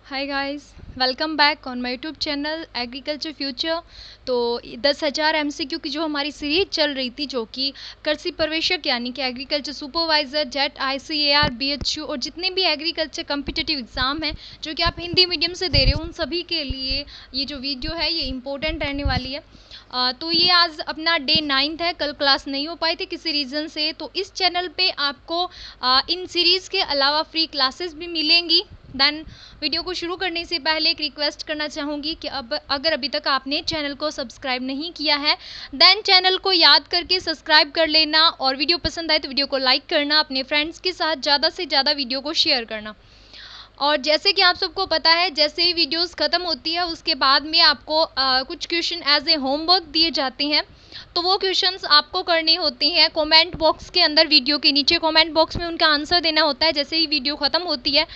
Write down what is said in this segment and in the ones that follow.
Hi guys, welcome back on my YouTube channel agriculture future. तो 10,000 MCQ की जो हमारी सीरीज चल रही थी, जो कि कृषि पर्यवेक्षक यानी कि agriculture supervisor, jet, ICAR, BHU और जितने भी एग्रीकल्चर कम्पिटिटिव एग्ज़ाम हैं जो कि आप हिंदी मीडियम से दे रहे हो, उन सभी के लिए ये जो वीडियो है ये इम्पोर्टेंट रहने वाली है। तो ये आज अपना डे 9 है। कल क्लास नहीं हो पाई थी किसी रीज़न से, तो इस चैनल पे आपको इन सीरीज़ के अलावा फ्री क्लासेस भी मिलेंगी। देन वीडियो को शुरू करने से पहले एक रिक्वेस्ट करना चाहूँगी कि अब अगर अभी तक आपने चैनल को सब्सक्राइब नहीं किया है, देन चैनल को याद करके सब्सक्राइब कर लेना, और वीडियो पसंद आए तो वीडियो को लाइक करना, अपने फ्रेंड्स के साथ ज़्यादा से ज़्यादा वीडियो को शेयर करना। और जैसे कि आप सबको पता है, जैसे ही वीडियोस ख़त्म होती है उसके बाद में आपको कुछ क्वेश्चन एज ए होमवर्क दिए जाते हैं। तो वो क्वेश्चंस आपको करने होते हैं कमेंट बॉक्स के अंदर, वीडियो के नीचे कमेंट बॉक्स में उनका आंसर देना होता है जैसे ही वीडियो ख़त्म होती है।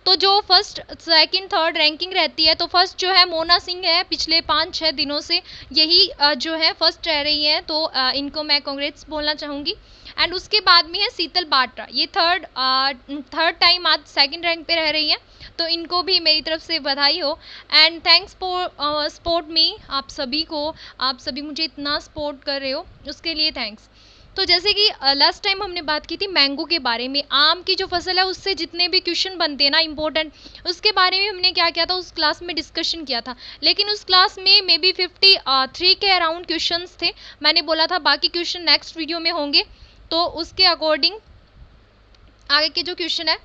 तो जो फर्स्ट सेकंड थर्ड रैंकिंग रहती है, तो फर्स्ट जो है मोना सिंह है, पिछले 5-6 दिनों से यही जो है फर्स्ट रह रही हैं, तो इनको मैं कांग्रेट्स बोलना चाहूँगी। एंड उसके बाद में है शीतल बाट्रा, ये थर्ड टाइम आज सेकंड रैंक पे रह रही हैं, तो इनको भी मेरी तरफ से बधाई हो। And thanks for support me, आप सभी मुझे इतना सपोर्ट कर रहे हो, उसके लिए थैंक्स। तो जैसे कि लास्ट टाइम हमने बात की थी मैंगो के बारे में, आम की जो फसल है उससे जितने भी क्वेश्चन बनते हैं ना इम्पोर्टेंट, उसके बारे में हमने क्या किया था, उस क्लास में डिस्कशन किया था। लेकिन उस क्लास में मे बी 53 के अराउंड क्वेश्चंस थे। मैंने बोला था बाकी क्वेश्चन नेक्स्ट वीडियो में होंगे, तो उसके अकॉर्डिंग आगे के जो क्वेश्चन है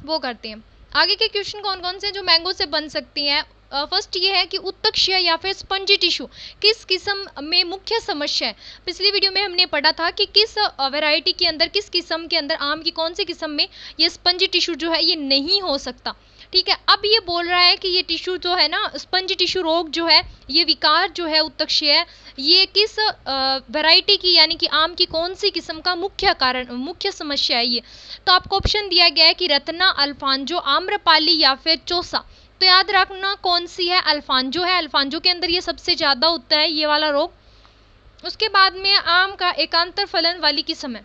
वो करते हैं। आगे के क्वेश्चन कौन कौन से जो मैंगो से बन सकती हैं। फर्स्ट ये है कि उत्तकशीय या फिर स्पंजी टिश्यू किस किस्म में मुख्य समस्या है। पिछली वीडियो में हमने पढ़ा था कि किस वैरायटी के अंदर, किस किस्म के अंदर, आम की कौन सी किस्म में ये स्पंजी टिश्यू जो है ये नहीं हो सकता। ठीक है, अब ये बोल रहा है कि ये टिश्यू जो है ना, स्पंजी टिश्यू रोग जो है, ये विकार जो है उत्तकशीय, ये किस वैरायटी की यानी कि आम की कौन सी किस्म का मुख्य समस्या है ये। तो आपको ऑप्शन दिया गया है कि रत्ना, अल्फांजो, आम्रपाली या फिर चौसा। तो याद रखना कौन सी है, अल्फांजो है। अल्फांजो के अंदर ये सबसे ज़्यादा होता है ये वाला रोग। उसके बाद में आम का एकांतर फलन वाली किस्म है।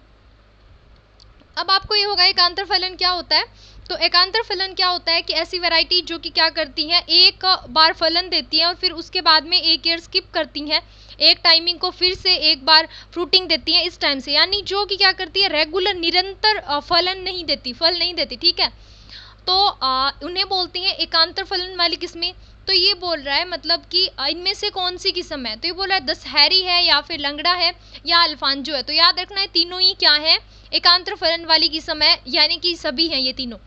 अब आपको ये होगा एकांतर फलन क्या होता है। तो एकांतर फलन क्या होता है कि ऐसी वैरायटी जो कि क्या करती हैं, एक बार फलन देती हैं और फिर उसके बाद में एक ईयर स्किप करती हैं, एक टाइमिंग को फिर से एक बार फ्रूटिंग देती हैं इस टाइम से, यानी जो कि क्या करती है, रेगुलर निरंतर फल नहीं देती। ठीक है, तो उन्हें बोलते हैं एकांतर फलन वाली किस्में। तो ये बोल रहा है मतलब कि इनमें से कौन सी किस्म है। तो ये बोल रहा है दशहरी है या फिर लंगड़ा है या अल्फांजो है। तो याद रखना है तीनों ही क्या है, एकांतर फलन वाली किस्म है, यानी कि सभी हैं ये तीनों।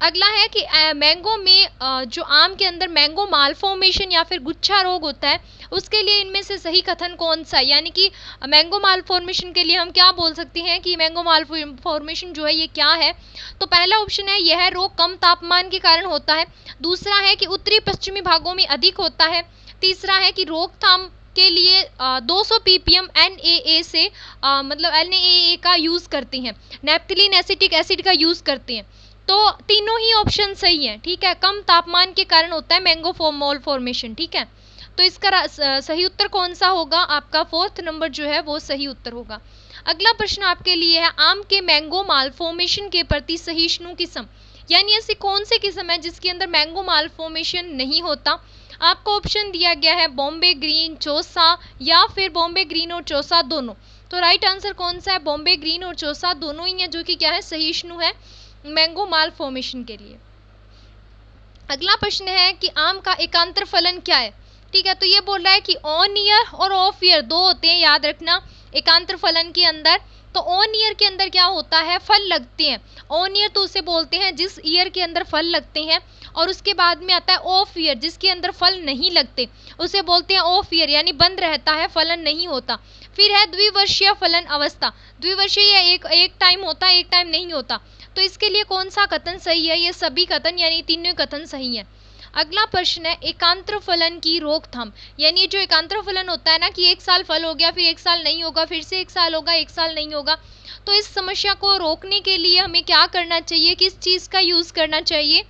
अगला है कि मैंगो में जो आम के अंदर मैंगो मालफॉर्मेशन या फिर गुच्छा रोग होता है, उसके लिए इनमें से सही कथन कौन सा है। यानी कि मैंगो मालफॉर्मेशन के लिए हम क्या बोल सकते हैं कि मैंगो मालफॉर्मेशन जो है ये क्या है। तो पहला ऑप्शन है यह रोग कम तापमान के कारण होता है। दूसरा है कि उत्तरी पश्चिमी भागों में अधिक होता है। तीसरा है कि रोकथाम के लिए 200 ppm NaA से मतलब NaA का यूज़ करते हैं, नेप्थिलीन एसिटिक एसिड का यूज़ करते हैं। तो तीनों ही ऑप्शन सही हैं। ठीक है, कम तापमान के कारण होता है मैंगो मॉल फॉर्मेशन। ठीक है, तो इसका सही उत्तर कौन सा होगा, आपका 4th नंबर जो है वो सही उत्तर होगा। अगला प्रश्न आपके लिए है आम के मैंगो मालफॉर्मेशन के प्रति सहिष्णु किस्म, यानी ऐसी कौन सी किस्म है जिसके अंदर मैंगो मालफॉर्मेशन नहीं होता। आपको ऑप्शन दिया गया है बॉम्बे ग्रीन, चौसा या फिर बॉम्बे ग्रीन और चौसा दोनों। तो राइट आंसर कौन सा है, बॉम्बे ग्रीन और चौसा दोनों ही है, जो कि क्या है, सहिष्णु है मैंगो मालफॉर्मेशन के लिए। अगला प्रश्न है कि आम का एकांतर फलन क्या है। ठीक है, तो ये बोल रहा है कि ऑन ईयर और ऑफ ईयर दो होते हैं, याद रखना एकांतर फलन के अंदर। तो ऑन ईयर के अंदर क्या होता है, फल लगते हैं। ऑन ईयर तो उसे बोलते हैं जिस ईयर के अंदर फल लगते हैं, और उसके बाद में आता है ऑफ ईयर जिसके अंदर फल नहीं लगते, उसे बोलते हैं ऑफ ईयर, यानी बंद रहता है, फलन नहीं होता। फिर है द्विवर्षीय फलन अवस्था, द्विवर्षीय एक टाइम होता है, एक टाइम नहीं होता। तो इसके लिए कौन सा कथन सही है, ये सभी कथन यानी तीनों कथन सही है। अगला प्रश्न है एकांतर फलन की रोकथाम, यानी जो एकांतर फलन होता है ना कि एक साल फल हो गया, फिर एक साल नहीं होगा, फिर से एक साल होगा, एक साल नहीं होगा। तो इस समस्या को रोकने के लिए हमें क्या करना चाहिए, किस चीज़ का यूज़ करना चाहिए।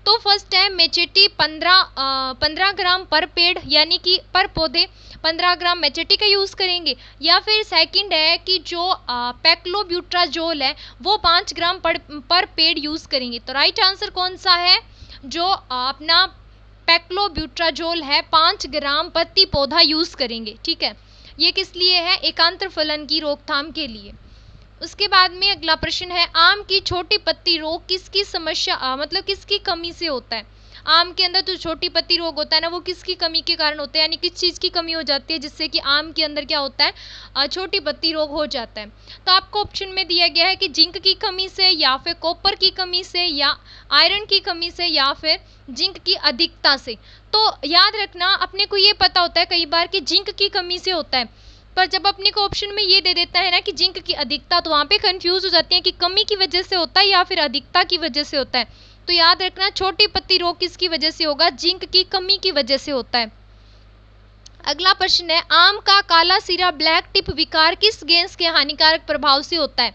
तो फर्स्ट है मेचेटी 15 ग्राम पर पेड़, यानी कि पर पौधे 15 ग्राम मेचेटी का यूज़ करेंगे। या फिर सेकंड है कि जो पैक्लोब्यूट्राजोल है वो 5 ग्राम पर पेड़ यूज़ करेंगे। तो राइट आंसर कौन सा है, जो अपना पैक्लोब्यूट्राजोल है 5 ग्राम प्रति पौधा यूज करेंगे। ठीक है, ये किस लिए है? एकांतर फलन की रोकथाम के लिए। उसके बाद में अगला प्रश्न है, आम की छोटी पत्ती रोग किसकी समस्या मतलब किसकी कमी से होता है? आम के अंदर जो छोटी पत्ती रोग होता है ना, वो किसकी कमी के कारण होता है, यानी किस चीज़ की कमी हो जाती है जिससे कि आम के अंदर क्या होता है, छोटी पत्ती रोग हो जाता है। तो आपको ऑप्शन में दिया गया है कि जिंक की कमी से, या फिर कॉपर की कमी से, या आयरन की कमी से, या फिर जिंक की अधिकता से। तो याद रखना, अपने को ये पता होता है कई बार कि जिंक की कमी से होता है, पर जब अपने को ऑप्शन में ये दे देता है ना कि जिंक की अधिकता, तो वहाँ पे कंफ्यूज हो जाती है कि कमी की वजह से होता है या फिर अधिकता की वजह से होता है। तो याद रखना, छोटी पत्ती रोग किसकी वजह से होगा? जिंक की कमी की वजह से होता है। अगला प्रश्न है, आम का काला सिरा ब्लैक टिप विकार किस गैस के हानिकारक प्रभाव से होता है?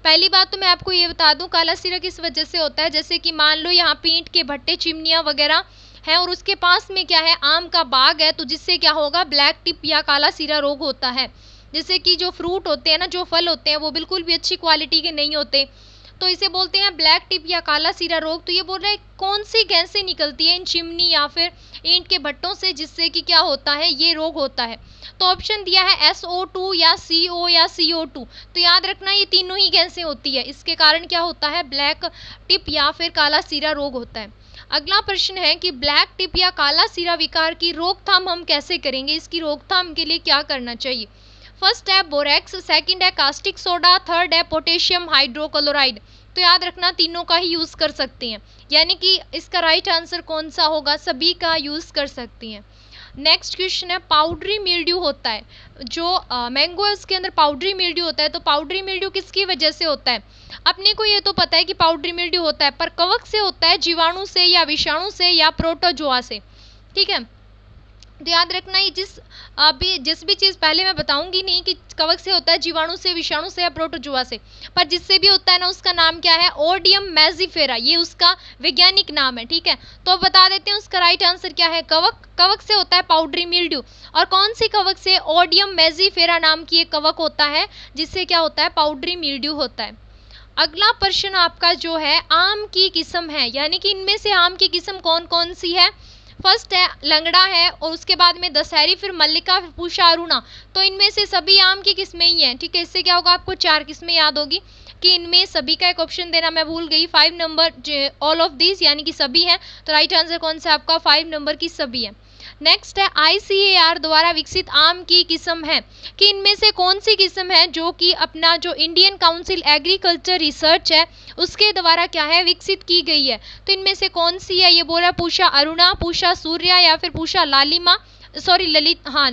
पहली बात तो मैं आपको ये बता दूं, काला सिरा किस वजह से होता है। जैसे कि मान लो यहाँ पे ईंट के भट्टे, चिमनियाँ वगैरह है और उसके पास में क्या है, आम का बाग है, तो जिससे क्या होगा, ब्लैक टिप या काला सिरा रोग होता है। जैसे कि जो फ्रूट होते हैं ना, जो फल होते हैं, वो बिल्कुल भी अच्छी क्वालिटी के नहीं होते, तो इसे बोलते हैं ब्लैक टिप या काला सिरा रोग। तो ये बोल रहा है कौन सी गैसें निकलती है इन चिमनी या फिर ईंट के भट्टों से, जिससे कि क्या होता है, ये रोग होता है। तो ऑप्शन दिया है SO2 या CO या CO2। तो याद रखना, ये तीनों ही गैसें होती है, इसके कारण क्या होता है, ब्लैक टिप या फिर काला सिरा रोग होता है। अगला प्रश्न है कि ब्लैक टिप या काला सिरा विकार की रोकथाम हम कैसे करेंगे, इसकी रोकथाम के लिए क्या करना चाहिए? फर्स्ट है बोरेक्स, सेकंड है कास्टिक सोडा, थर्ड है पोटेशियम हाइड्रोक्लोराइड। तो याद रखना, तीनों का ही यूज़ कर सकती हैं, यानी कि इसका राइट आंसर कौन सा होगा? सभी का यूज़ कर सकती हैं। नेक्स्ट क्वेश्चन है, पाउडरी मिल्ड्यू होता है, जो मैंगो है उसके अंदर पाउडरी मिल्ड्यू होता है, तो पाउडरी मिल्ड्यू किसकी वजह से होता है? अपने को ये तो पता है कि पाउडरी मिल्ड्यू होता है, पर कवक से होता है, जीवाणु से या विषाणु से या प्रोटोजोआ से। ठीक है, तो याद रखना, ये जिस भी चीज़ पहले मैं बताऊंगी नहीं कि कवक से होता है, जीवाणु से, विषाणु से या प्रोटोजोआ से, पर जिससे भी होता है ना, उसका नाम क्या है? ओडियम मेजिफेरा, ये उसका वैज्ञानिक नाम है। ठीक है, तो बता देते हैं उसका राइट आंसर क्या है, कवक। कवक से होता है पाउडरी मिल्ड्यू, और कौन सी कवक से? ओडियम मेजिफेरा नाम की एक कवक होता है, जिससे क्या होता है, पाउडरी मिल्ड्यू होता है। अगला प्रश्न आपका जो है, आम की किस्म है, यानी कि इनमें से आम की किस्म कौन कौन सी है? फर्स्ट है लंगड़ा है, और उसके बाद में दशहरी, फिर मल्लिका, फिर पूषा, अरुणा। तो इनमें से सभी आम की किस्में ही हैं। ठीक है, इससे क्या होगा, आपको 4 किस्में याद होगी कि इनमें सभी का एक ऑप्शन देना मैं भूल गई, 5 नंबर ऑल ऑफ दिस, यानी कि सभी हैं। तो राइट आंसर कौन सा आपका? 5 नंबर की सभी है। नेक्स्ट है ICAR द्वारा विकसित आम की किस्म है, कि इनमें से कौन सी किस्म है जो कि अपना जो इंडियन काउंसिल एग्रीकल्चर रिसर्च है उसके द्वारा क्या है, विकसित की गई है। तो इनमें से कौन सी है? ये बोला पूषा अरुणा, पूषा सूर्या, या फिर पूषा लालिमा, सॉरी ललित, हाँ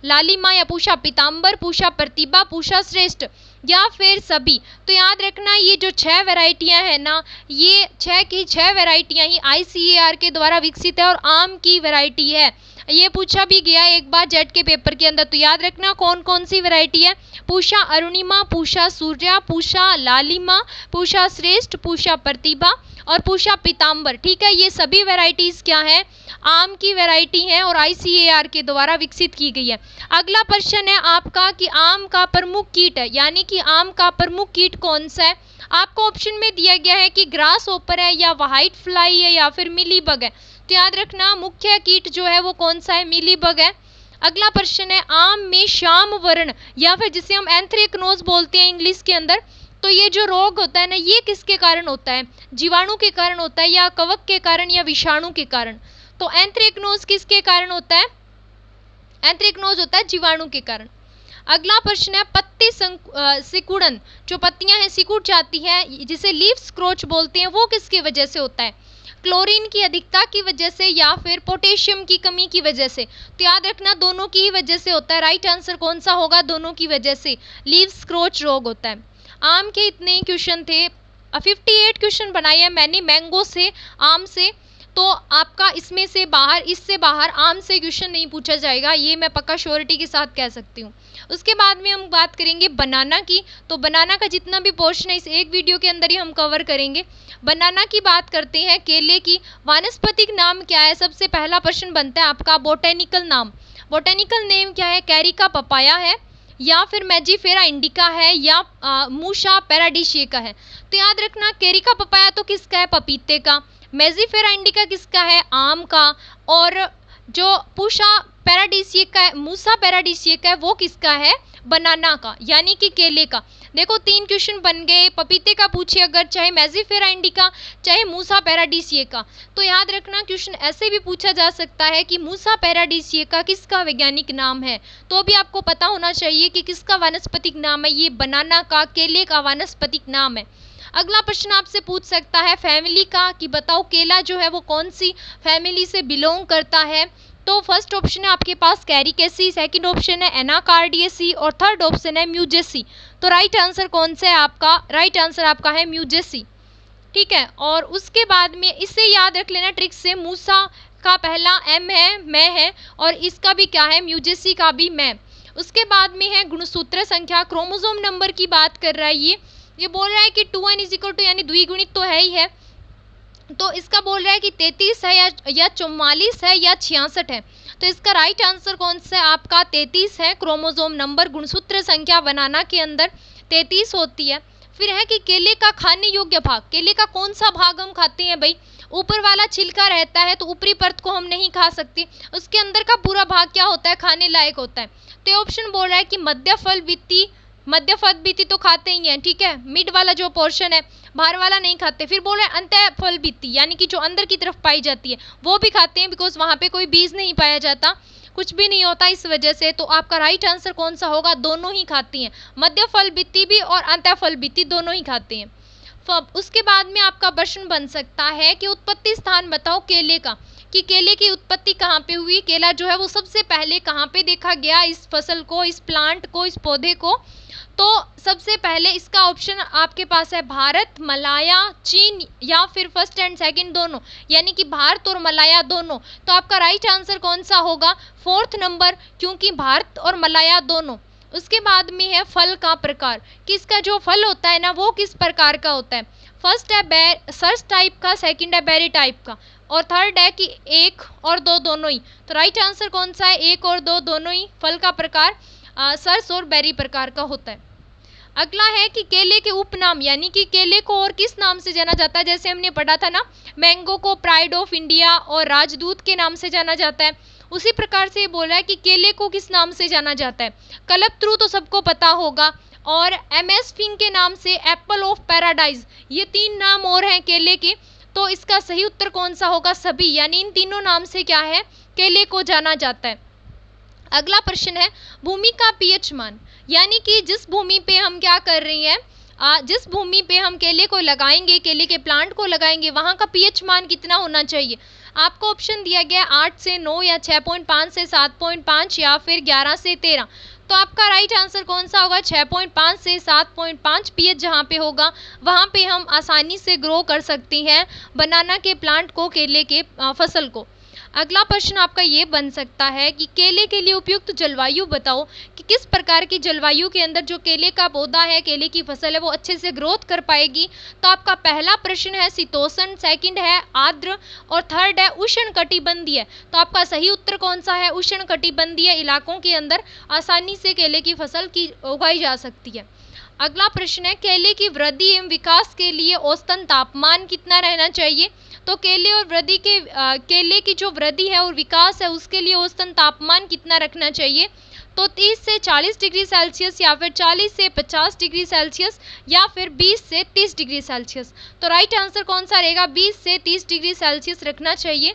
लालिमा, या पूषा पीताम्बर, पूषा प्रतिभा, पूषा श्रेष्ठ, या फिर सभी। तो याद रखना, ये जो 6 वैरायटियां हैं ना, ये 6 की 6 वैरायटियां ही ICAR के द्वारा विकसित है और आम की वैरायटी है। ये पूछा भी गया एक बार जेट के पेपर के अंदर, तो याद रखना कौन कौन सी वैरायटी है? पूषा अरुणिमा, पूषा सूर्या, पूषा लालिमा, पूषा श्रेष्ठ, पूषा प्रतिभा और पूषा पीताम्बर। ठीक है, ये सभी वैरायटीज क्या है, आम की वैरायटी है और ICAR के द्वारा विकसित की गई है। अगला प्रश्न है आपका कि आम का प्रमुख कीट है, यानी कि आम का प्रमुख कीट कौन सा है? आपको ऑप्शन में दिया गया है कि ग्रास होपर है, या व्हाइट फ्लाई है, या फिर मिलीबग है। तो याद रखना, मुख्य कीट जो है वो कौन सा है? मिलीबग है। अगला प्रश्न है, आम में श्याम वर्ण या फिर जिसे हम एंथ्रेक्नोज बोलते हैं इंग्लिश के अंदर, तो ये जो रोग होता है ना, ये किसके कारण होता है? जीवाणु के कारण होता है, या कवक के कारण, या विषाणु के कारण? तो एंथ्रेक्नोज किसके कारण होता है? एंथ्रेक्नोज होता है जीवाणु के कारण। अगला प्रश्न है, पत्ती सिकुड़न, जो पत्तियां हैं सिकुड़ जाती है, जिसे लीफ स्क्रोच बोलते हैं, वो किसकी वजह से होता है? क्लोरीन की अधिकता की वजह से या फिर पोटेशियम की कमी की वजह से? तो याद रखना, दोनों की ही वजह से होता है। राइट आंसर कौन सा होगा? दोनों की वजह से लीफ स्क्रोच रोग होता है। आम के इतने ही क्वेश्चन थे, 58 क्वेश्चन बनाए हैं मैंने मैंगो से, आम से, तो आपका इसमें से बाहर, इससे बाहर आम से क्वेश्चन नहीं पूछा जाएगा, ये मैं पक्का श्योरिटी के साथ कह सकती हूँ। उसके बाद में हम बात करेंगे बनाना की, तो बनाना का जितना भी पोर्शन है इस एक वीडियो के अंदर ही हम कवर करेंगे। बनाना की बात करते हैं, केले की वानस्पतिक नाम क्या है? सबसे पहला प्रश्न बनता है आपका बोटेनिकल नाम। बोटेनिकल नेम क्या है? कैरिका पपाया है, या फिर मैजीफेरा इंडिका है, या मूशा पैराडिशिया का है। तो याद रखना, कैरिका पपाया तो किसका है? पपीते का। मेजिफेरा इंडिका किसका है, आम का, और जो पूषा पैराडीसिएका है, मूसा पैराडीसिएका है, वो किसका है, बनाना का, यानी कि केले का। देखो 3 क्वेश्चन बन गए, पपीते का पूछे अगर, चाहे मेजिफेरा इंडिका, चाहे मूसा पैराडीसिएका। तो याद रखना क्वेश्चन ऐसे भी पूछा जा सकता है कि मूसा पैराडीसिएका किसका वैज्ञानिक नाम है, तो भी आपको पता होना चाहिए कि किसका वानस्पतिक नाम है, ये बनाना का, केले का वानस्पतिक नाम है। अगला प्रश्न आपसे पूछ सकता है फैमिली का, कि बताओ केला जो है वो कौन सी फैमिली से बिलोंग करता है। तो फर्स्ट ऑप्शन है आपके पास कैरिकेसी, सेकंड ऑप्शन है एनाकार्डियेसी और थर्ड ऑप्शन है म्यूजेसी। तो राइट आंसर कौन सा है आपका, राइट आंसर आपका है म्यूजेसी। ठीक है, और उसके बाद में इसे याद रख लेना ट्रिक से, मूसा का पहला एम है, मैं है, और इसका भी क्या है, म्यूजेसी का भी मैं। उसके बाद में है गुणसूत्र संख्या, क्रोमोसोम नंबर की बात कर रहा है ये बोल रहा है कि 2n इक्वल टू, यानी द्विगुणित तो है ही है, तो इसका बोल रहा है कि 33 है या 44 है या 66 है। तो इसका राइट आंसर कौन सा है आपका, 33 है। क्रोमोसोम नंबर गुणसूत्र संख्या बनाना के अंदर 33 होती है। फिर है कि केले का खाने योग्य भाग, केले का कौन सा भाग हम खाते हैं भाई, ऊपर वाला छिलका रहता है तो ऊपरी परत को हम नहीं खा सकते, उसके अंदर का पूरा भाग क्या होता है, खाने लायक होता है। तो ऑप्शन बोल रहा है कि मध्य फल वित्ती, मध्य फल वित्ती तो खाते ही हैं, ठीक है, मिड वाला जो पोर्शन है, बाहर वाला नहीं खाते। फिर बोल रहे हैं अंतः फल वित्ती, यानी कि जो अंदर की तरफ पाई जाती है वो भी खाते हैं, बिकॉज वहां पे कोई बीज नहीं पाया जाता, कुछ भी नहीं होता इस वजह से। तो आपका राइट आंसर कौन सा होगा, दोनों ही खाती हैं, मध्य फल वित्ती भी और अंतः फल वित्ती दोनों ही खाते हैं। उसके बाद में आपका प्रश्न बन सकता है कि उत्पत्ति स्थान बताओ केले का, कि केले की उत्पत्ति कहाँ पे हुई, केला जो है वो सबसे पहले कहाँ पे देखा गया, इस फसल को, इस प्लांट को, इस पौधे को। तो सबसे पहले इसका ऑप्शन आपके पास है भारत, मलाया, चीन, या फिर फर्स्ट एंड सेकंड दोनों, यानी कि भारत और मलाया दोनों। तो आपका राइट आंसर कौन सा होगा, 4th नंबर, क्योंकि भारत और मलाया दोनों। उसके बाद में है फल का प्रकार, कि इसका जो फल होता है ना वो किस प्रकार का होता है। फर्स्ट है सर्च टाइप का, सेकंड है बेरी टाइप का, और थर्ड है कि 1 और 2 दोनों ही। तो राइट आंसर कौन सा है, 1 और 2 दोनों ही फल का प्रकार सर्च और बेरी प्रकार का होता है। अगला है कि केले के उपनाम, यानी कि केले को और किस नाम से जाना जाता है, जैसे हमने पढ़ा था ना, मैंगो को प्राइड ऑफ इंडिया और राजदूत के नाम से जाना जाता है, उसी प्रकार से ये बोल रहा है कि केले को किस नाम से जाना जाता है। कल्पतरू तो सबको पता होगा, और MS फिंग के नाम से एप्पल ऑफ पैराडाइज, ये 3 नाम और हैं केले के। तो इसका सही उत्तर कौन सा होगा, सभी, यानी इन तीनों नाम से क्या है, केले को जाना जाता है। अगला प्रश्न है भूमि का pH मान, यानी कि जिस भूमि पे हम क्या कर रही हैं, जिस भूमि पे हम केले को लगाएंगे, केले के प्लांट को लगाएंगे, वहाँ का pH मान कितना होना चाहिए। आपको ऑप्शन दिया गया 8 से 9 या 6.5 से 7.5 या फिर 11 से 13। तो आपका राइट आंसर कौन सा होगा, 6.5 से 7.5 pH जहाँ पे होगा वहाँ पे हम आसानी से ग्रो कर सकते हैं बनाना के प्लांट को, केले के फसल को। अगला प्रश्न आपका ये बन सकता है कि केले के लिए उपयुक्त जलवायु बताओ, कि किस प्रकार की जलवायु के अंदर जो केले का पौधा है, केले की फसल है, वो अच्छे से ग्रोथ कर पाएगी। तो आपका पहला प्रश्न है शीतोष्ण, सेकंड है आर्द्र, और थर्ड है उष्ण कटिबंधीय। तो आपका सही उत्तर कौन सा है, उष्ण कटिबंधीय इलाकों के अंदर आसानी से केले की फसल की उगाई जा सकती है। अगला प्रश्न है केले की वृद्धि एवं विकास के लिए औसतन तापमान कितना रहना चाहिए। तो केले और वृद्धि के केले की जो वृद्धि है और विकास है उसके लिए औसतन तापमान कितना रखना चाहिए। तो 30 से 40 डिग्री सेल्सियस, या फिर 40 से 50 डिग्री सेल्सियस, या फिर 20 से 30 डिग्री सेल्सियस। तो राइट आंसर कौन सा रहेगा, 20 से 30 डिग्री सेल्सियस रखना चाहिए।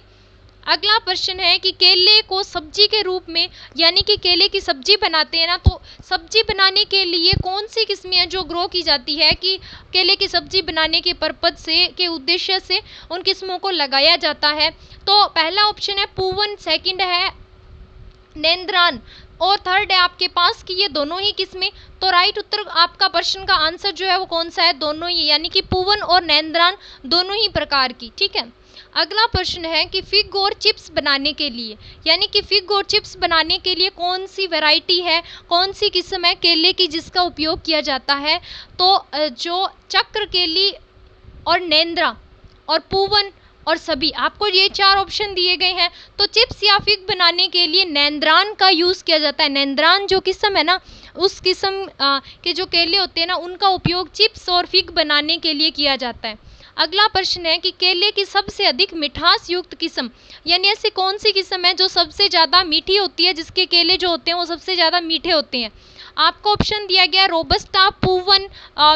अगला प्रश्न है कि केले को सब्जी के रूप में, यानी कि केले की सब्जी बनाते हैं ना, तो सब्जी बनाने के लिए कौन सी किस्में हैं जो ग्रो की जाती है, कि केले की सब्जी बनाने के पर्पज से, के उद्देश्य से उन किस्मों को लगाया जाता है। तो पहला ऑप्शन है पूवन, सेकंड है नेंद्रान, और थर्ड है आपके पास कि ये दोनों ही किस्में। तो राइट उत्तर आपका प्रश्न का आंसर जो है वो कौन सा है, दोनों ही, यानी कि पूवन और नेंद्रान दोनों ही प्रकार की। ठीक है, अगला प्रश्न है कि फिग और चिप्स बनाने के लिए, यानी कि फिग और चिप्स बनाने के लिए कौन सी वैरायटी है, कौन सी किस्म है केले की जिसका उपयोग किया जाता है। तो जो चक्र केली और नेंद्रा और पूवन और सभी, आपको ये 4 ऑप्शन दिए गए हैं। तो चिप्स या फिग बनाने के लिए नेंद्रान का यूज़ किया जाता है। नेंद्रान जो किस्म है ना, उस किस्म के जो केले होते हैं ना, उनका उपयोग चिप्स और फिग बनाने के लिए किया जाता है। अगला प्रश्न है कि केले की सबसे अधिक मिठास युक्त किस्म, यानी ऐसी कौन सी किस्म है जो सबसे ज़्यादा मीठी होती है, जिसके केले जो होते हैं वो सबसे ज़्यादा मीठे होते हैं। आपको ऑप्शन दिया गया रोबस्टा, पूवन,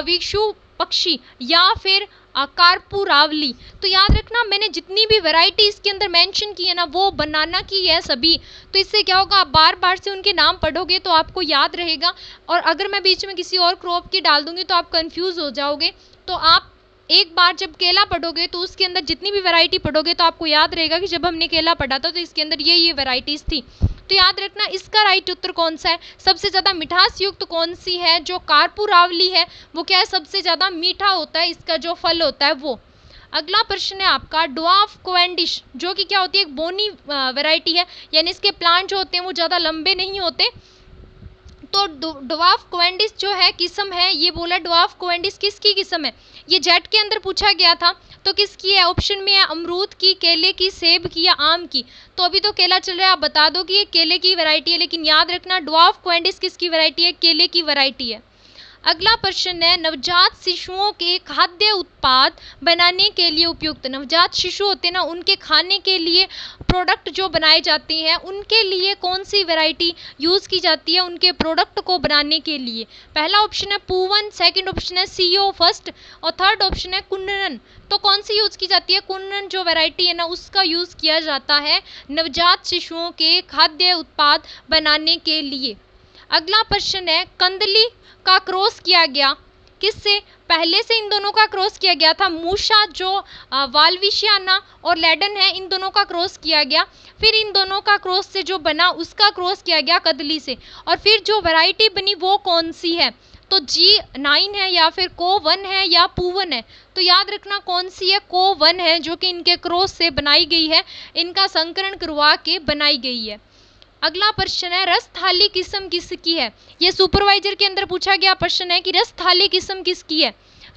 विक्षु पक्षी या फिर कारपुरावली। तो याद रखना मैंने जितनी भी वैरायटी इसके अंदर मेंशन की है ना वो बनाना की है सभी। तो इससे क्या होगा, आप बार बार से उनके नाम पढ़ोगे तो आपको याद रहेगा, और अगर मैं बीच में किसी और क्रॉप की डाल दूंगी तो आप कंफ्यूज हो जाओगे। तो आप एक बार जब केला पढ़ोगे तो उसके अंदर जितनी भी वैरायटी पढ़ोगे तो आपको याद रहेगा कि जब हमने केला पढ़ा था तो इसके अंदर ये वैरायटीज थी। तो याद रखना इसका राइट उत्तर कौन सा है, सबसे ज़्यादा मिठास युक्त कौन सी है, जो कारपुरावली है वो क्या है, सबसे ज़्यादा मीठा होता है, इसका जो फल होता है वो। अगला प्रश्न है आपका ड्वार्फ कोवेंडिश, जो कि क्या होती है, एक बोनी वैरायटी है, यानी इसके प्लांट जो होते हैं वो ज़्यादा लंबे नहीं होते। तो ड्वार्फ कोवेंडिस जो है किस्म है, ये बोला ड्वार्फ कोवेंडिस किसकी किस्म है, ये जेट के अंदर पूछा गया था। तो किसकी है, ऑप्शन में है अमरूद की, केले की, सेब की या आम की। तो अभी तो केला चल रहा है, आप बता दो कि ये केले की वैरायटी है, लेकिन याद रखना ड्वार्फ कोवेंडिस किसकी वैरायटी है, केले की वैरायटी है। अगला प्रश्न है नवजात शिशुओं के खाद्य उत्पाद बनाने के लिए उपयुक्त, नवजात शिशु होते हैं ना उनके खाने के लिए प्रोडक्ट जो बनाए जाते हैं उनके लिए कौन सी वैरायटी यूज़ की जाती है उनके प्रोडक्ट को बनाने के लिए। पहला ऑप्शन है पूवन, सेकंड ऑप्शन है सीओ फर्स्ट, और थर्ड ऑप्शन है कुन्नन। तो कौन सी यूज़ की जाती है, कुन्नन जो वैरायटी है ना उसका यूज़ किया जाता है नवजात शिशुओं के खाद्य उत्पाद बनाने के लिए। अगला प्रश्न है कंदली का क्रॉस किया गया किससे, पहले से इन दोनों का क्रॉस किया गया था मूषा जो वाल्विशियाना और लेडन है, इन दोनों का क्रॉस किया गया, फिर इन दोनों का क्रॉस से जो बना उसका क्रॉस किया गया कदली से, और फिर जो वैरायटी बनी वो कौन सी है, तो G9 है या फिर को1 है या पूवन है। तो याद रखना कौन सी है, को1 है जो कि इनके क्रॉस से बनाई गई है, इनका संकरण करवा के बनाई गई है। अगला प्रश्न है रस थाली किस्म किसकी है, ये सुपरवाइजर के अंदर पूछा गया प्रश्न है कि रस थाली किस्म किसकी है।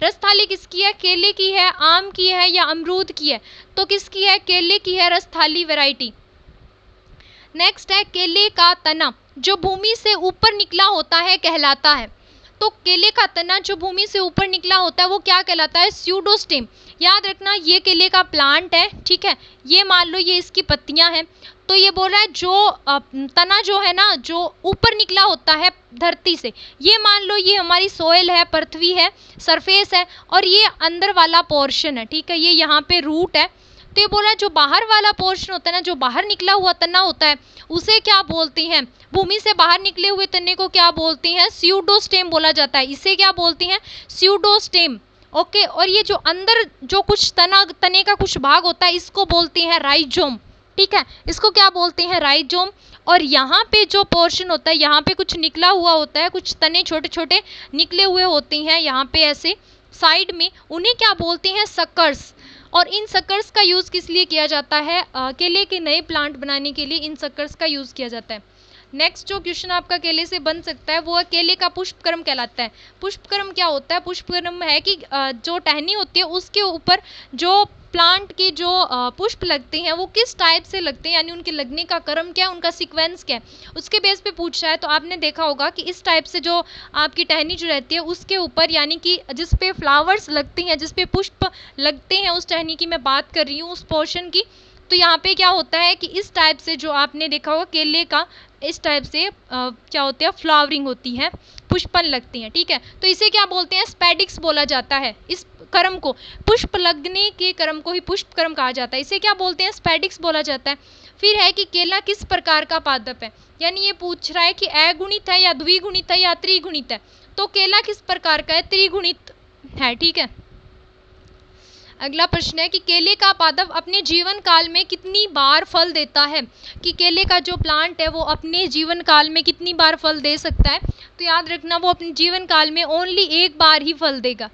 रस थाली किसकी है, केले की है, आम की है या अमरूद की है। तो किसकी है, केले की है रस थाली वैरायटी। नेक्स्ट है केले का तना जो भूमि से ऊपर निकला होता है कहलाता है। तो केले का तना जो भूमि से ऊपर निकला होता है वो क्या कहलाता है, स्यूडोस्टेम। याद रखना ये केले का प्लांट है, ठीक है, ये मान लो ये इसकी पत्तियां हैं। तो ये बोल रहा है जो तना जो है ना जो ऊपर निकला होता है धरती से, ये मान लो ये हमारी सोइल है, पृथ्वी है, सरफेस है, और ये अंदर वाला पोर्शन है, ठीक है, ये यहाँ पे रूट है। तो ये बोला जो बाहर वाला पोर्शन होता है ना, जो बाहर निकला हुआ तना होता है उसे क्या बोलते हैं, भूमि से बाहर निकले हुए तने को क्या बोलते हैं, स्यूडोस्टेम बोला जाता है, इसे क्या बोलते हैं, स्यूडोस्टेम। ओके, और ये जो अंदर जो कुछ तने का कुछ भाग होता है इसको बोलते हैं राइजोम, ठीक है, इसको क्या बोलते हैं, राइजोम। और यहाँ पे जो पोर्शन होता है यहाँ पे कुछ निकला हुआ होता है, कुछ तने छोटे छोटे निकले हुए होते हैं यहाँ पे ऐसे साइड में, उन्हें क्या बोलते हैं, सकर्स। और इन सकर्स का यूज़ किस लिए किया जाता है, केले के नए प्लांट बनाने के लिए इन सकर्स का यूज़ किया जाता है। नेक्स्ट जो क्वेश्चन आपका केले से बन सकता है वो है केले का पुष्पक्रम कहलाता है। पुष्पक्रम क्या होता है, पुष्पक्रम है कि जो टहनी होती है उसके ऊपर जो प्लांट के जो पुष्प लगते हैं वो किस टाइप से लगते हैं, यानी उनके लगने का क्रम क्या है, उनका सीक्वेंस क्या है, उसके बेस पे पूछा है। तो आपने देखा होगा कि इस टाइप से जो आपकी टहनी जो रहती है उसके ऊपर, यानी कि जिस पे फ्लावर्स लगते हैं, जिस पे पुष्प लगते हैं, उस टहनी की मैं बात कर रही हूँ, उस पोर्शन की। तो यहाँ पे क्या होता है कि इस टाइप से जो आपने देखा होगा केले का, इस टाइप से क्या होती है, फ्लावरिंग होती है, पुष्पन लगती हैं, ठीक है। तो इसे क्या बोलते हैं, स्पेडिक्स बोला जाता है, इस क्रम को, पुष्प लगने के क्रम को ही पुष्प क्रम कहा जाता है, इसे क्या बोलते हैं, स्पेडिक्स बोला जाता है। फिर है कि केला किस प्रकार का पादप है, यानी ये पूछ रहा है कि अगुणित है या द्विगुणित है या त्रिगुणित है। तो केला किस प्रकार का है, त्रिगुणित है, ठीक है। अगला प्रश्न है कि केले का पादप अपने जीवन काल में कितनी बार फल देता है, कि केले का जो प्लांट है वो अपने जीवन काल में कितनी बार फल दे सकता है। तो याद रखना वो अपने जीवन काल में ओनली एक बार ही फल देगा।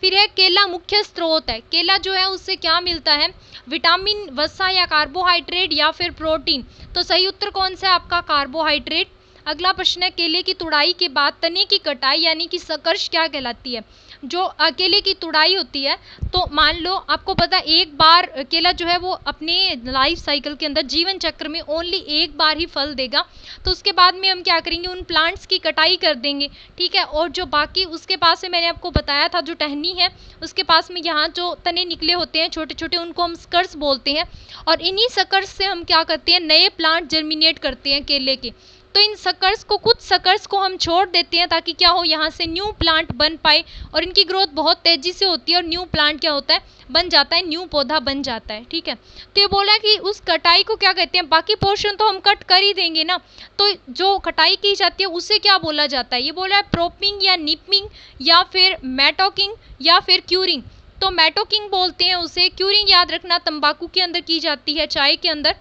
फिर है केला मुख्य स्रोत है, केला जो है उससे क्या मिलता है, विटामिन, वसा या कार्बोहाइड्रेट या फिर प्रोटीन। तो सही उत्तर कौन सा है आपका, कार्बोहाइड्रेट। अगला प्रश्न है केले की तुड़ाई के बाद तने की कटाई यानी कि सकर्ष क्या कहलाती है। जो केले की तुड़ाई होती है, तो मान लो आपको पता है एक बार केला जो है वो अपने लाइफ साइकिल के अंदर, जीवन चक्र में ओनली एक बार ही फल देगा। तो उसके बाद में हम क्या करेंगे, उन प्लांट्स की कटाई कर देंगे, ठीक है। और जो बाकी उसके पास से मैंने आपको बताया था, जो टहनी है उसके पास में यहाँ जो तने निकले होते हैं छोटे छोटे, उनको हम स्कर्स बोलते हैं। और इन्हीं सकर्स से हम क्या करते हैं, नए प्लांट जर्मिनेट करते हैं केले के। तो इन सकर्स को, कुछ सकर्स को हम छोड़ देते हैं ताकि क्या हो, यहाँ से न्यू प्लांट बन पाए। और इनकी ग्रोथ बहुत तेजी से होती है और न्यू प्लांट क्या होता है, बन जाता है, न्यू पौधा बन जाता है, ठीक है। तो ये बोला कि उस कटाई को क्या कहते हैं, बाकी पोर्शन तो हम कट कर ही देंगे ना, तो जो कटाई की जाती है उसे क्या बोला जाता है, ये बोला है प्रोपिंग या निपिंग या फिर मेटोकिंग या फिर क्यूरिंग। तो मेटोकिंग बोलते हैं उसे, क्यूरिंग याद रखना तंबाकू के अंदर की जाती है, चाय के अंदर।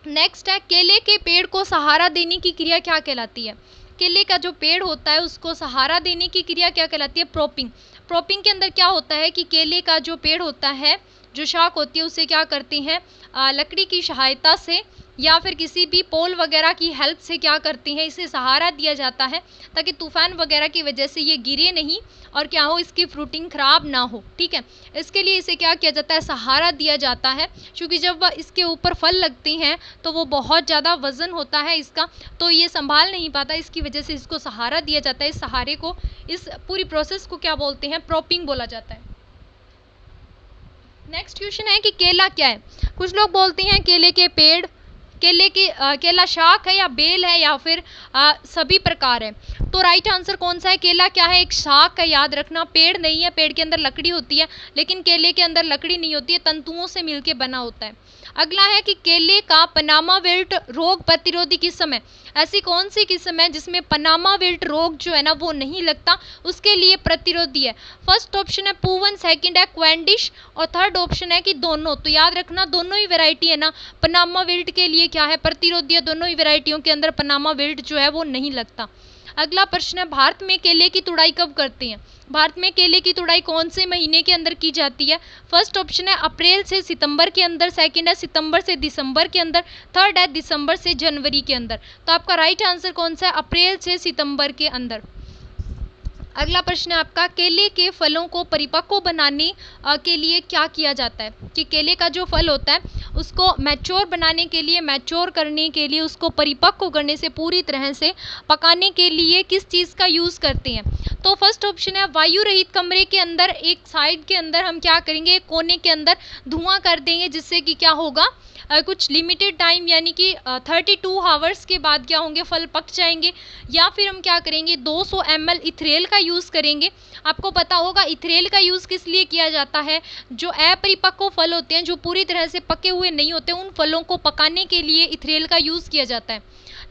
नेक्स्ट है, केले के पेड़ को सहारा देने की क्रिया क्या कहलाती है। केले का जो पेड़ होता है उसको सहारा देने की क्रिया क्या कहलाती है, प्रोपिंग। प्रोपिंग के अंदर क्या होता है कि केले का जो पेड़ होता है, जो शाख होती है, उसे क्या करते हैं, लकड़ी की सहायता से या फिर किसी भी पोल वगैरह की हेल्प से क्या करती हैं, इसे सहारा दिया जाता है ताकि तूफान वगैरह की वजह से ये गिरे नहीं और क्या हो, इसकी फ्रूटिंग खराब ना हो, ठीक है। इसके लिए इसे क्या किया जाता है, सहारा दिया जाता है, क्योंकि जब वह इसके ऊपर फल लगते हैं तो वो बहुत ज़्यादा वजन होता है इसका, तो ये संभाल नहीं पाता, इसकी वजह से इसको सहारा दिया जाता है। इस सहारे को, इस पूरी प्रोसेस को क्या बोलते हैं, प्रोपिंग बोला जाता है। नेक्स्ट क्वेश्चन है कि केला क्या है। कुछ लोग बोलते हैं केले के पेड़, केला शाख है या बेल है या फिर सभी प्रकार है। तो राइट आंसर कौन सा है, केला क्या है, एक शाख है, याद रखना, पेड़ नहीं है। पेड़ के अंदर लकड़ी होती है लेकिन केले के अंदर लकड़ी नहीं होती है, तंतुओं से मिलके बना होता है। अगला है कि केले का पनामा विल्ट रोग प्रतिरोधी किस्म है। ऐसी कौन सी किस्म है जिसमें पनामा विल्ट रोग जो है ना वो नहीं लगता, उसके लिए प्रतिरोधी है। फर्स्ट ऑप्शन है पूवन, सेकंड है क्वेंडिश और थर्ड ऑप्शन है कि दोनों। तो याद रखना दोनों ही वैरायटी है ना, पनामा विल्ट के लिए क्या है, प्रतिरोधी है। दोनों ही वैरायटियों के अंदर पनामा विल्ट जो है वो नहीं लगता। अगला प्रश्न है, भारत में केले की तुड़ाई कब करते हैं। भारत में केले की तुड़ाई कौन से महीने के अंदर की जाती है। फर्स्ट ऑप्शन है अप्रैल से सितंबर के अंदर, सेकंड है सितंबर से दिसंबर के अंदर, थर्ड है दिसंबर से जनवरी के अंदर। तो आपका राइट आंसर कौन सा है, अप्रैल से सितंबर के अंदर। अगला प्रश्न है आपका, केले के फलों को परिपक्व बनाने के लिए क्या किया जाता है। कि केले का जो फल होता है उसको मैच्योर बनाने के लिए, मैच्योर करने के लिए, उसको परिपक्व करने से, पूरी तरह से पकाने के लिए किस चीज़ का यूज़ करते हैं। तो फर्स्ट ऑप्शन है वायु रहित कमरे के अंदर, एक साइड के अंदर हम क्या करेंगे, एक कोने के अंदर धुआं कर देंगे, जिससे कि क्या होगा, कुछ लिमिटेड टाइम यानी कि 32 आवर्स के बाद क्या होंगे, फल पक जाएंगे। या फिर हम क्या करेंगे, 200 ml इथरेल का यूज़ करेंगे। आपको पता होगा इथरेल का यूज़ किस लिए किया जाता है, जो अपरिपक्व फल होते हैं, जो पूरी तरह से पके हुए नहीं होते, उन फलों को पकाने के लिए इथरेल का यूज़ किया जाता है।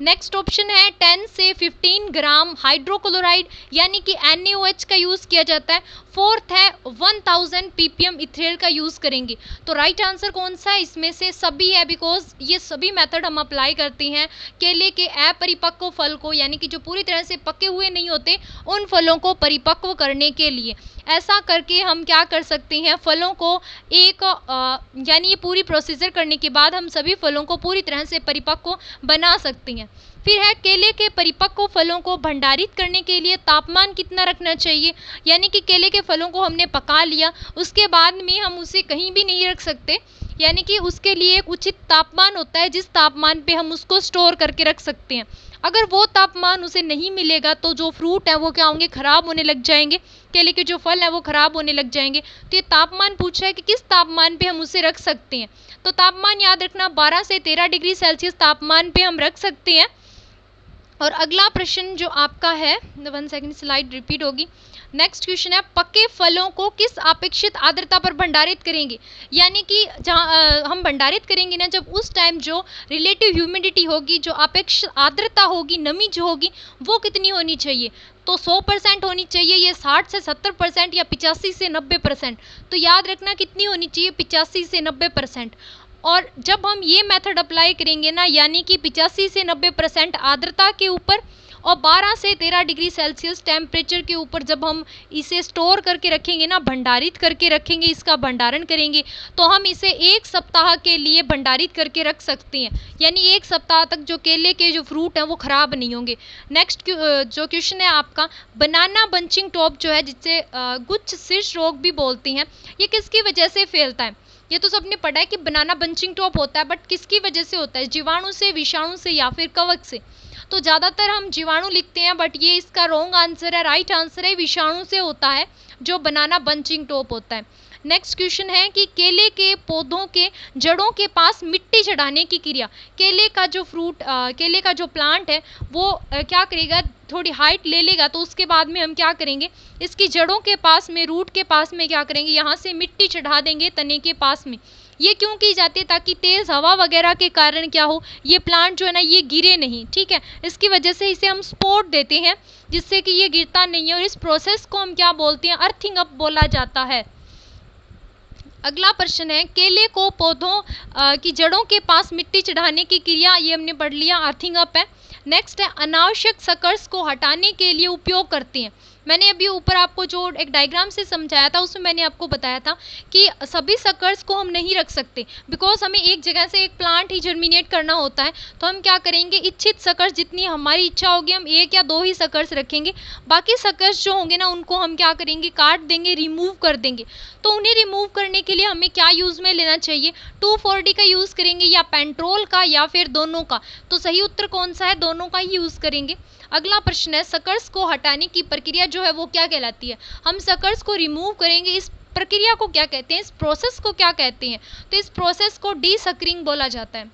नेक्स्ट ऑप्शन है 10 से 15 ग्राम हाइड्रोक्लोराइड यानी कि NaOH का यूज़ किया जाता है। फोर्थ है 1000 ppm इथरेल का यूज़ करेंगे। तो राइट आंसर कौन सा है, इसमें से सभी है, बिकॉज ये सभी मेथड हम अप्लाई करते हैं केले के अपरिपक्व फल को, यानी कि जो पूरी तरह से पके हुए नहीं होते, उन फलों को परिपक्व करने के लिए। ऐसा करके हम क्या कर सकते हैं, फलों को एक यानी ये पूरी प्रोसीजर करने के बाद हम सभी फलों को पूरी तरह से परिपक्व बना सकते हैं। फिर है केले के परिपक्व फलों को भंडारित करने के लिए तापमान कितना रखना चाहिए। यानी कि केले के फलों को हमने पका लिया, उसके बाद में हम उसे कहीं भी नहीं रख सकते, यानी कि उसके लिए एक उचित तापमान होता है जिस तापमान पे हम उसको स्टोर करके रख सकते हैं। अगर वो तापमान उसे नहीं मिलेगा तो जो फ्रूट है वो क्या होंगे, खराब होने लग जाएंगे, केले के जो फल है वो खराब होने लग जाएंगे। तो ये तापमान पूछ रहा है कि किस तापमान पे हम उसे रख सकते हैं। तो तापमान याद रखना 12 से 13 डिग्री सेल्सियस तापमान पे हम रख सकते हैं। और अगला प्रश्न जो आपका है, 1 सेकंड स्लाइड रिपीट होगी। नेक्स्ट क्वेश्चन है पके फलों को किस अपेक्षित आर्द्रता पर भंडारित करेंगे। यानी कि जहाँ हम भंडारित करेंगे ना, जब उस टाइम जो रिलेटिव ह्यूमिडिटी होगी, जो अपेक्षित आर्द्रता होगी, नमी जो होगी, वो कितनी होनी चाहिए। तो 100% होनी चाहिए, ये 60 से 70% या 85 से 90%। तो याद रखना कितनी होनी चाहिए, 85 से 90%। और जब हम ये मेथड अप्लाई करेंगे ना, यानी कि 85 से 90% आर्द्रता के ऊपर और 12 से 13 डिग्री सेल्सियस टेम्परेचर के ऊपर जब हम इसे स्टोर करके रखेंगे ना, भंडारित करके रखेंगे, इसका भंडारण करेंगे, तो हम इसे 1 सप्ताह के लिए भंडारित करके रख सकते हैं। यानी 1 सप्ताह तक जो केले के जो फ्रूट हैं वो खराब नहीं होंगे। नेक्स्ट जो क्वेश्चन है आपका, बनाना बंचिंग टॉप जो है, जिससे गुच्छ शीर्ष रोग भी बोलते हैं, ये किसकी वजह से फैलता है? ये तो सबने पढ़ा है कि बनाना बंचिंग टॉप होता है, बट किसकी वजह से होता है? जीवाणु से, विषाणु से या फिर कवक से? तो ज़्यादातर हम जीवाणु लिखते हैं, बट ये इसका रॉन्ग आंसर है। राइट आंसर है विषाणु से होता है जो बनाना बंचिंग टॉप होता है। नेक्स्ट क्वेश्चन है कि केले के पौधों के जड़ों के पास मिट्टी चढ़ाने की क्रिया। केले का जो केले का जो प्लांट है वो क्या करेगा, थोड़ी हाइट ले लेगा, तो उसके बाद में हम क्या करेंगे, इसकी जड़ों के पास में, रूट के पास में क्या करेंगे, यहाँ से मिट्टी चढ़ा देंगे तने के पास में। ये क्यों की जाती है? ताकि तेज हवा वगैरह के कारण क्या हो, ये प्लांट जो है ना ये गिरे नहीं, ठीक है। इसकी वजह से इसे हम सपोर्ट देते हैं जिससे कि ये गिरता नहीं है, और इस प्रोसेस को हम क्या बोलते हैं? अर्थिंग अप बोला जाता है। अगला प्रश्न है, केले को पौधों की जड़ों के पास मिट्टी चढ़ाने की क्रिया, ये हमने पढ़ लिया, अर्थिंग अप है। नेक्स्ट है, अनावश्यक सकर्स को हटाने के लिए उपयोग करते हैं। मैंने अभी ऊपर आपको जो एक डायग्राम से समझाया था उसमें मैंने आपको बताया था कि सभी सकर्स को हम नहीं रख सकते, बिकॉज हमें एक जगह से एक प्लांट ही जर्मिनेट करना होता है। तो हम क्या करेंगे, इच्छित सकर्स, जितनी हमारी इच्छा होगी हम 1 या 2 ही सकर्स रखेंगे। बाकी सकर्स जो होंगे ना उनको हम क्या करेंगे, काट देंगे, रिमूव कर देंगे। तो उन्हें रिमूव करने के लिए हमें क्या यूज़ में लेना चाहिए? 2,4-D का यूज़ करेंगे या पेंट्रोल का या फिर दोनों का? तो सही उत्तर कौन सा है? दोनों का ही यूज़ करेंगे। अगला प्रश्न है, सकर्स को हटाने की प्रक्रिया जो है वो क्या कहलाती है? हम सकर्स को रिमूव करेंगे, इस प्रक्रिया को क्या कहते हैं? इस प्रोसेस को क्या कहते हैं? तो इस प्रोसेस को डीसकरिंग बोला जाता है।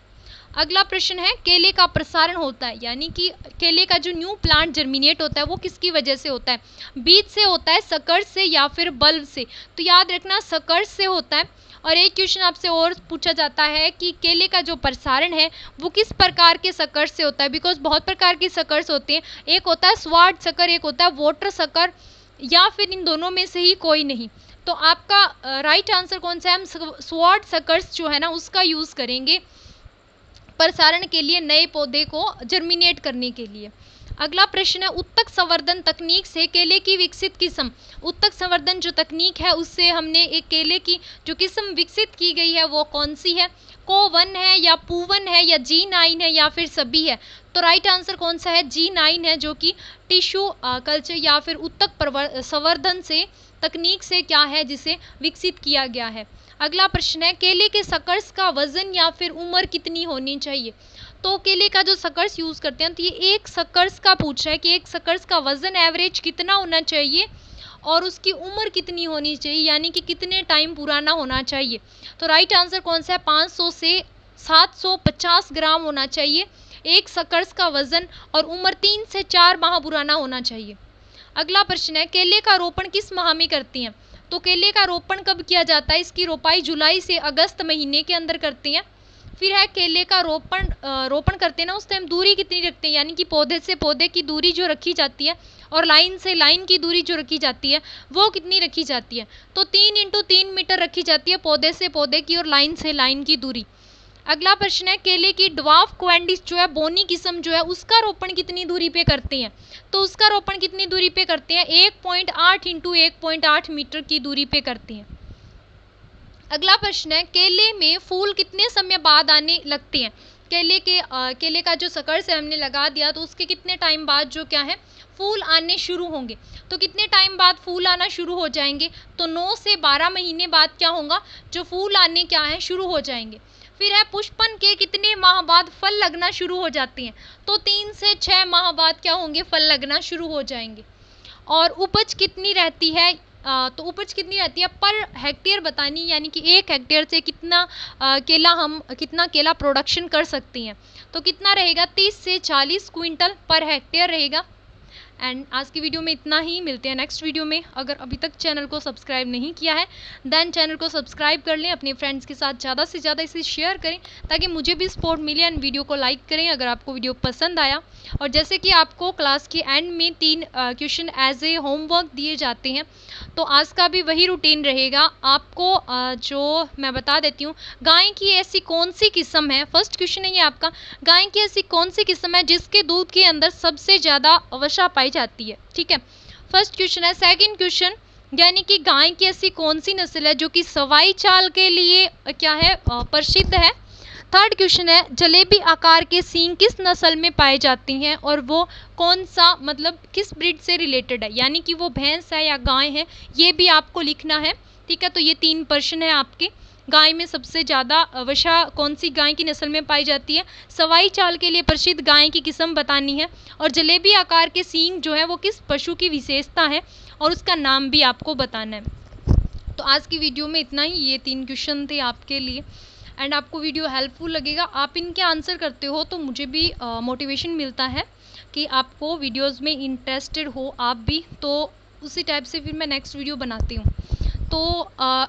अगला प्रश्न है, केले का प्रसारण होता है, यानी कि केले का जो न्यू प्लांट जर्मिनेट होता है वो किसकी वजह से होता है? बीज से होता है, सकर्स से या फिर बल्ब से? तो याद रखना सकर्स से होता है। और एक क्वेश्चन आपसे और पूछा जाता है कि केले का जो प्रसारण है वो किस प्रकार के सकर्स से होता है? बिकॉज बहुत प्रकार के सकर्स होते हैं, एक होता है स्वार्ड सकर, एक होता है वाटर सकर, या फिर इन दोनों में से ही कोई नहीं। तो आपका राइट आंसर कौन सा है? हम स्वार्ड सकर्स जो है ना उसका यूज़ करेंगे प्रसारण के लिए, नए पौधे को जर्मिनेट करने के लिए। अगला प्रश्न है, उत्तक संवर्धन तकनीक से केले की विकसित किस्म। उत्तक संवर्धन जो तकनीक है उससे हमने एक केले की जो किस्म विकसित की गई है वो कौन सी है? को1 है या पू1 है या G9 है या फिर सभी है? तो राइट आंसर कौन सा है? G9 है, जो कि टिश्यू कल्चर या फिर उत्तक संवर्धन से तकनीक से क्या है, जिसे विकसित किया गया है। अगला प्रश्न है, केले के सकर्स का वजन या फिर उम्र कितनी होनी चाहिए? तो केले का जो सकर्स यूज़ करते हैं तो ये एक सकर्स का पूछ रहा है कि एक सकर्स का वजन एवरेज कितना होना चाहिए और उसकी उम्र कितनी होनी चाहिए, यानी कि कितने टाइम पुराना होना चाहिए। तो राइट आंसर कौन सा है? 500 से 750 ग्राम होना चाहिए एक सकर्स का वजन, और उम्र 3 से 4 माह पुराना होना चाहिए। अगला प्रश्न है, केले का रोपण किस माह में करती हैं? तो केले का रोपण कब किया जाता है? इसकी रोपाई जुलाई से अगस्त महीने के अंदर करते हैं। फिर है, केले का रोपण करते हैं ना उस टाइम दूरी कितनी रखते हैं, यानी कि पौधे से पौधे की दूरी जो रखी जाती है और लाइन से लाइन की दूरी जो रखी जाती है वो कितनी रखी जाती है? तो 3x3 मीटर रखी जाती है पौधे से पौधे की और लाइन से लाइन की दूरी। अगला प्रश्न है, केले की ड्वार्फ क्वेंडिस जो है बोनी किस्म जो है उसका रोपण कितनी दूरी पे करते हैं? तो उसका रोपण कितनी दूरी पे करते हैं? 1.8 × 1.8 मीटर की दूरी पे करते हैं। अगला प्रश्न है, केले में फूल कितने समय बाद आने लगते हैं? केले का जो सकर्स है हमने लगा दिया तो उसके कितने टाइम बाद जो क्या है फूल आने शुरू होंगे? तो कितने टाइम बाद फूल आना शुरू हो जाएंगे? तो 9 से 12 महीने बाद क्या होगा, जो फूल आने क्या है शुरू हो जाएंगे। फिर है, पुष्पन के कितने माह बाद फल लगना शुरू हो जाते हैं? तो 3 से 6 माह बाद क्या होंगे, फल लगना शुरू हो जाएंगे। और उपज कितनी रहती है? तो उपज कितनी रहती है पर हेक्टेयर बतानी, यानी कि 1 हेक्टेयर से कितना केला प्रोडक्शन कर सकते हैं। तो कितना रहेगा, 30 से 40 क्विंटल पर हेक्टेयर रहेगा। एंड आज की वीडियो में इतना ही, मिलते हैं नेक्स्ट वीडियो में। अगर अभी तक चैनल को सब्सक्राइब नहीं किया है देन चैनल को सब्सक्राइब कर लें, अपने फ्रेंड्स के साथ ज़्यादा से ज़्यादा इसे शेयर करें ताकि मुझे भी सपोर्ट मिले, एंड वीडियो को लाइक करें अगर आपको वीडियो पसंद आया। और जैसे कि आपको क्लास के एंड में 3 क्वेश्चन एज ए होमवर्क दिए जाते हैं, तो आज का भी वही रूटीन रहेगा। आपको जो मैं बता देती हूँ, गाय की ऐसी कौन सी किस्म है, फर्स्ट क्वेश्चन है ये आपका, गाय की ऐसी कौन सी किस्म है जिसके दूध के अंदर सबसे ज़्यादा वसा पाई जाती है। ठीक है, फर्स्ट क्वेश्चन है। सेकंड क्वेश्चन, यानी कि गाय की ऐसी कौन सी नस्ल है जो कि सवाई चाल के लिए क्या है, प्रसिद्ध है। थर्ड क्वेश्चन है, जलेबी आकार के सींग किस नस्ल में पाए जाती हैं और वो कौन सा, मतलब किस ब्रीड से रिलेटेड है, यानी कि वो भैंस है या गाय है, ये भी आपको लिखना है। ठीक है, तो ये 3 प्रश्न है आपके। गाय में सबसे ज़्यादा वसा कौन सी गाय की नस्ल में पाई जाती है, सवाई चाल के लिए प्रसिद्ध गाय की किस्म बतानी है, और जलेबी आकार के सींग जो है वो किस पशु की विशेषता है और उसका नाम भी आपको बताना है। तो आज की वीडियो में इतना ही, ये 3 क्वेश्चन थे आपके लिए। एंड आपको वीडियो हेल्पफुल लगेगा, आप इनके आंसर करते हो तो मुझे भी मोटिवेशन मिलता है कि आपको वीडियोस में इंटरेस्टेड हो आप भी, तो उसी टाइप से फिर मैं नेक्स्ट वीडियो बनाती हूँ। तो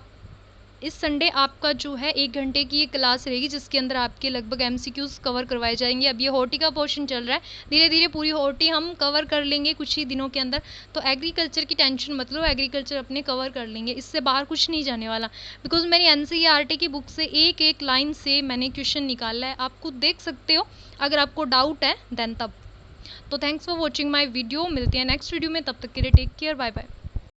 इस संडे आपका जो है 1 घंटे की ये क्लास रहेगी जिसके अंदर आपके लगभग MCQs कवर करवाए जाएंगे। अब ये हॉर्टी का पोर्शन चल रहा है, धीरे धीरे पूरी हॉर्टी हम कवर कर लेंगे कुछ ही दिनों के अंदर। तो एग्रीकल्चर की टेंशन मत लो, एग्रीकल्चर अपने कवर कर लेंगे, इससे बाहर कुछ नहीं जाने वाला। बिकॉज मेरी NCERT की बुक से एक एक लाइन से मैंने क्वेश्चन निकाला है, आप खुद देख सकते हो अगर आपको डाउट है देन तब। तो thanks for watching my video, मिलते हैं नेक्स्ट वीडियो में, तब तक के लिए टेक केयर, बाय बाय।